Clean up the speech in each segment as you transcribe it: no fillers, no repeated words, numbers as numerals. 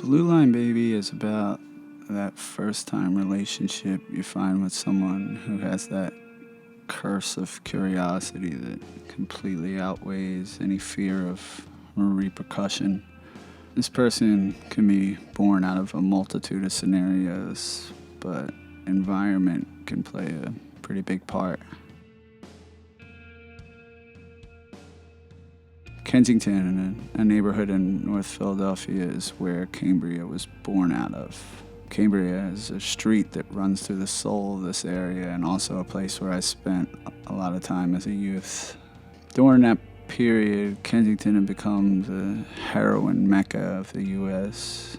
Blue Line Baby is about that first time relationship you find with someone who has that curse of curiosity that completely outweighs any fear of repercussion. This person can be born out of a multitude of scenarios, but environment can play a pretty big part. Kensington, a neighborhood in North Philadelphia, is where Cambria was born out of. Cambria is a street that runs through the soul of this area and also a place where I spent a lot of time as a youth. During that period, Kensington had become the heroin mecca of the U.S.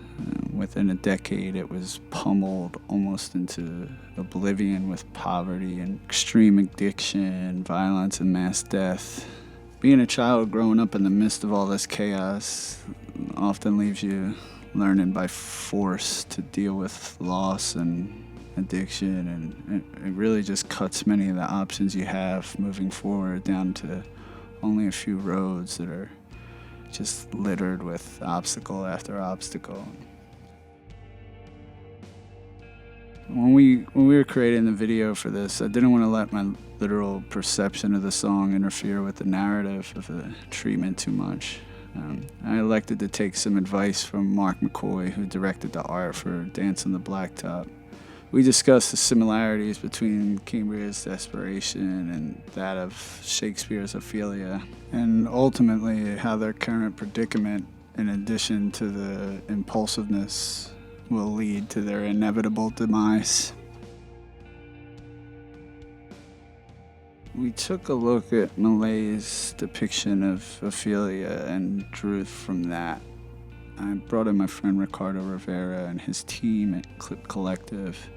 Within a decade, it was pummeled almost into oblivion with poverty and extreme addiction, violence, and mass death. Being a child growing up in the midst of all this chaos often leaves you learning by force to deal with loss and addiction, and it really just cuts many of the options you have moving forward down to only a few roads that are just littered with obstacle after obstacle. When we were creating the video for this, I didn't want to let my literal perception of the song interfere with the narrative of the treatment too much. I elected to take some advice from Mark McCoy, who directed the art for Dance On The Blacktop. We discussed the similarities between Cambria's desperation and that of Shakespeare's Ophelia, and ultimately how their current predicament, in addition to the impulsiveness, will lead to their inevitable demise. We took a look at Malay's depiction of Ophelia and drew from that. I brought in my friend Ricardo Rivera and his team at Clip Collective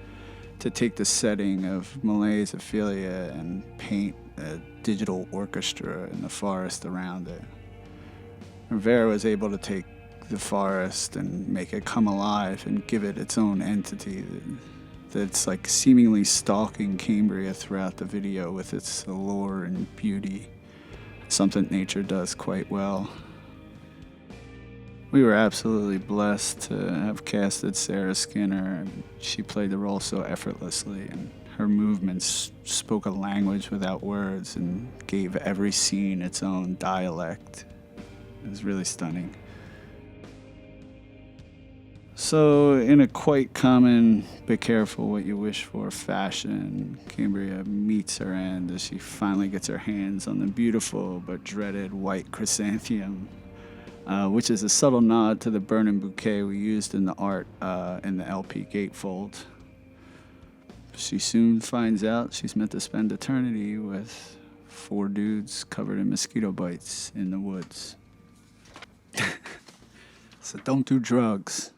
to take the setting of Malay's Ophelia and paint a digital orchestra in the forest around it. Rivera was able to take the forest and make it come alive and give it its own entity that's like seemingly stalking Cambria throughout the video with its allure and beauty, something nature does quite well. We were absolutely blessed to have casted Sarah Skinner, and she played the role so effortlessly, and her movements spoke a language without words and gave every scene its own dialect. It was really stunning. So, in a quite common, be careful what you wish for fashion, Cambria meets her end as she finally gets her hands on the beautiful but dreaded white chrysanthemum, which is a subtle nod to the burning bouquet we used in the art in the LP gatefold. She soon finds out she's meant to spend eternity with 4 dudes covered in mosquito bites in the woods. So don't do drugs.